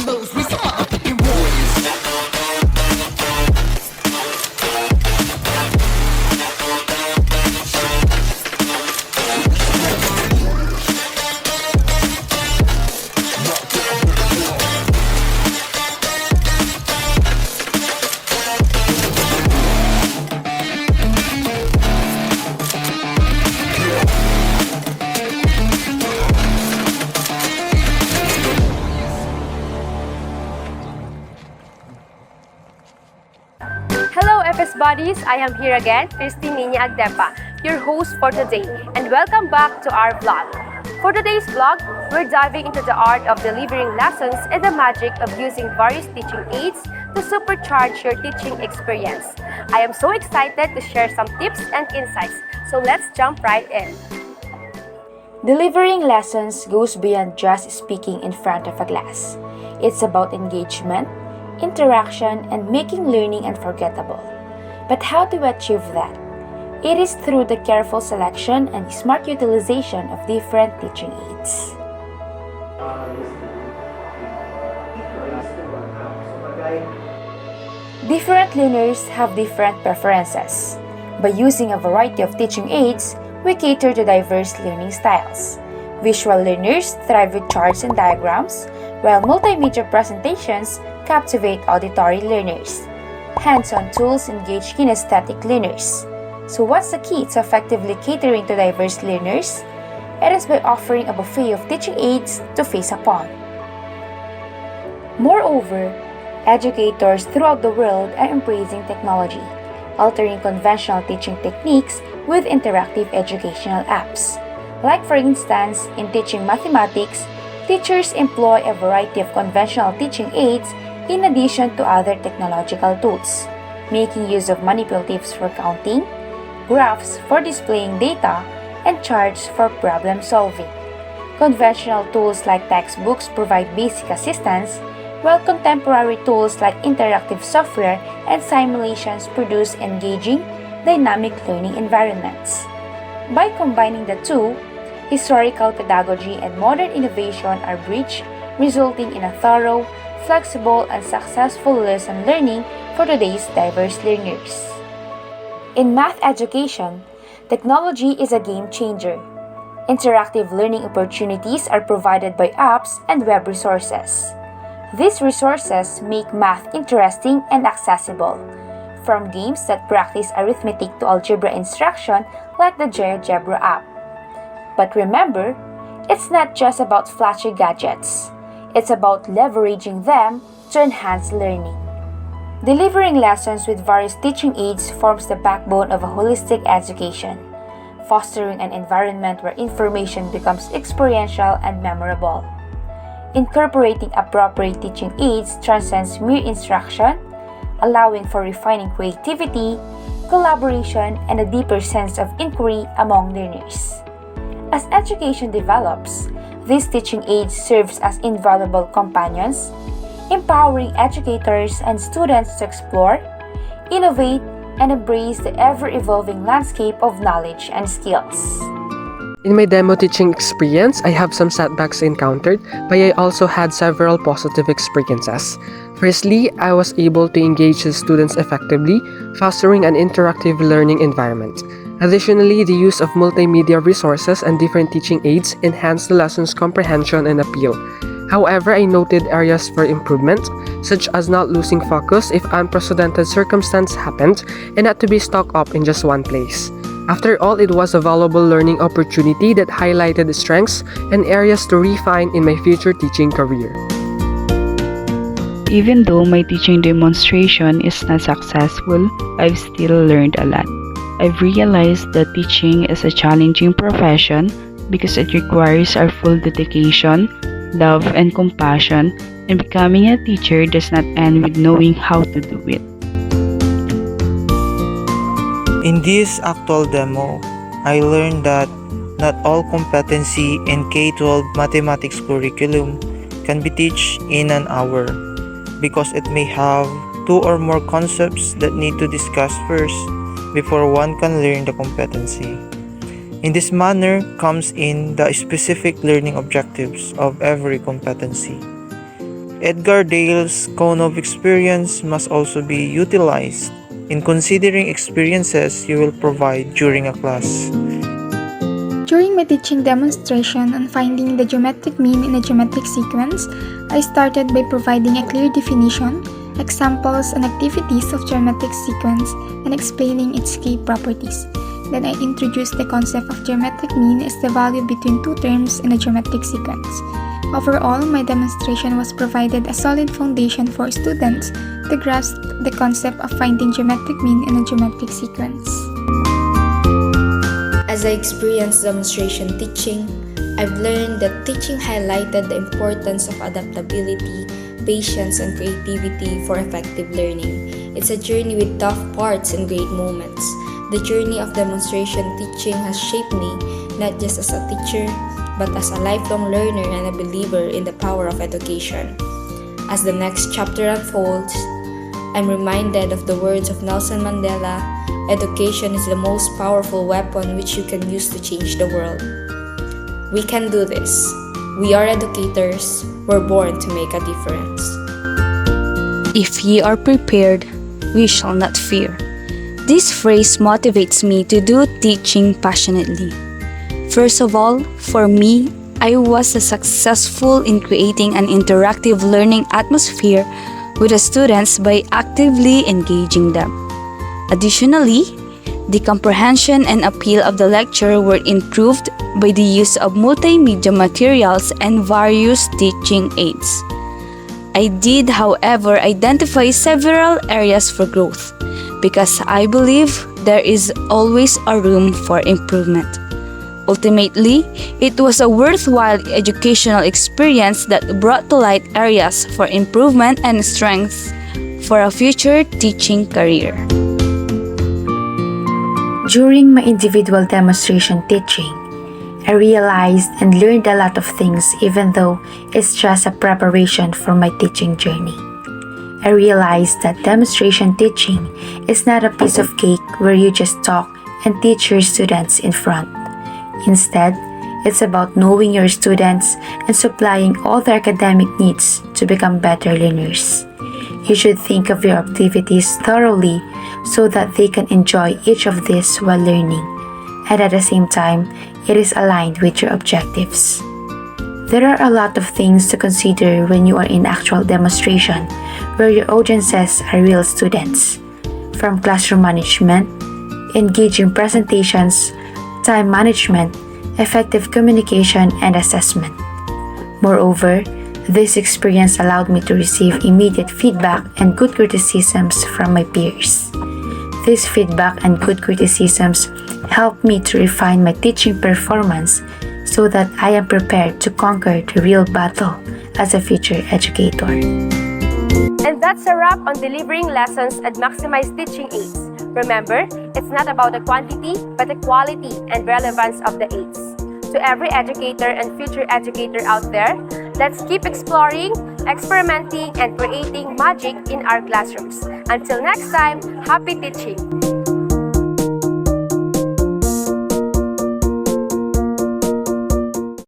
flows with some motherfucking warriors. Hello FS buddies, I am here again, Christine Nina Agdepa, your host for today, and welcome back to our vlog. For today's vlog, we're diving into the art of delivering lessons and the magic of using various teaching aids to supercharge your teaching experience. I am so excited to share some tips and insights, so let's jump right in. Delivering lessons goes beyond just speaking in front of a class. It's about engagement, interaction, and making learning unforgettable. But how to achieve that? It is through the careful selection and smart utilization of different teaching aids. Different learners have different preferences. By using a variety of teaching aids, we cater to diverse learning styles. Visual learners thrive with charts and diagrams, while multimedia presentations captivate auditory learners. Hands-on tools engage kinesthetic learners. So what's the key to effectively catering to diverse learners? It is by offering a buffet of teaching aids to face upon. Moreover, educators throughout the world are embracing technology, altering conventional teaching techniques with interactive educational apps. Like for instance, in teaching mathematics, teachers employ a variety of conventional teaching aids in addition to other technological tools, making use of manipulatives for counting, graphs for displaying data, and charts for problem solving. Conventional tools like textbooks provide basic assistance, while contemporary tools like interactive software and simulations produce engaging, dynamic learning environments. By combining the two, historical pedagogy and modern innovation are bridged, resulting in a thorough, flexible, and successful lesson learning for today's diverse learners. In math education, technology is a game changer. Interactive learning opportunities are provided by apps and web resources. These resources make math interesting and accessible, from games that practice arithmetic to algebra instruction like the GeoGebra app. But remember, it's not just about flashy gadgets. It's about leveraging them to enhance learning. Delivering lessons with various teaching aids forms the backbone of a holistic education, fostering an environment where information becomes experiential and memorable. Incorporating appropriate teaching aids transcends mere instruction, allowing for refining creativity, collaboration, and a deeper sense of inquiry among learners. As education develops, these teaching aids serves as invaluable companions, empowering educators and students to explore, innovate, and embrace the ever-evolving landscape of knowledge and skills. In my demo teaching experience, I have some setbacks encountered, but I also had several positive experiences. Firstly, I was able to engage the students effectively, fostering an interactive learning environment. Additionally, the use of multimedia resources and different teaching aids enhanced the lesson's comprehension and appeal. However, I noted areas for improvement, such as not losing focus if unprecedented circumstance happened and not to be stuck up in just one place. After all, it was a valuable learning opportunity that highlighted the strengths and areas to refine in my future teaching career. Even though my teaching demonstration is not successful, I've still learned a lot. I've realized that teaching is a challenging profession because it requires our full dedication, love, and compassion, and becoming a teacher does not end with knowing how to do it. In this actual demo, I learned that not all competency in K-12 mathematics curriculum can be taught in an hour because it may have two or more concepts that need to discuss first before one can learn the competency. In this manner comes in the specific learning objectives of every competency. Edgar Dale's cone of experience must also be utilized in considering experiences you will provide during a class. During my teaching demonstration on finding the geometric mean in a geometric sequence, I started by providing a clear definition, examples and activities of geometric sequence, and explaining its key properties. Then I introduced the concept of geometric mean as the value between two terms in a geometric sequence. Overall, my demonstration was provided a solid foundation for students to grasp the concept of finding geometric mean in a geometric sequence. As I experienced demonstration teaching, I've learned that teaching highlighted the importance of adaptability, patience, and creativity for effective learning. It's a journey with tough parts and great moments. The journey of demonstration teaching has shaped me not just as a teacher, but as a lifelong learner and a believer in the power of education. As the next chapter unfolds, I'm reminded of the words of Nelson Mandela: education is the most powerful weapon which you can use to change the world. We can do this. We are educators. We're born to make a difference. If ye are prepared, we shall not fear. This phrase motivates me to do teaching passionately. First of all, for me, I was successful in creating an interactive learning atmosphere with the students by actively engaging them. Additionally, the comprehension and appeal of the lecture were improved by the use of multimedia materials and various teaching aids. I did, however, identify several areas for growth because I believe there is always a room for improvement. Ultimately, it was a worthwhile educational experience that brought to light areas for improvement and strengths for a future teaching career. During my individual demonstration teaching, I realized and learned a lot of things even though it's just a preparation for my teaching journey. I realized that demonstration teaching is not a piece of cake where you just talk and teach your students in front. Instead, it's about knowing your students and supplying all their academic needs to become better learners. You should think of your activities thoroughly so that they can enjoy each of these while learning, and at the same time, it is aligned with your objectives. There are a lot of things to consider when you are in actual demonstration where your audiences are real students, from classroom management, engaging presentations, time management, effective communication, and assessment. Moreover, this experience allowed me to receive immediate feedback and good criticisms from my peers. This feedback and good criticisms helped me to refine my teaching performance so that I am prepared to conquer the real battle as a future educator. And that's a wrap on delivering lessons and maximize teaching aids. Remember, it's not about the quantity, but the quality and relevance of the aids. To every educator and future educator out there, let's keep exploring, experimenting, and creating magic in our classrooms. Until next time, happy teaching!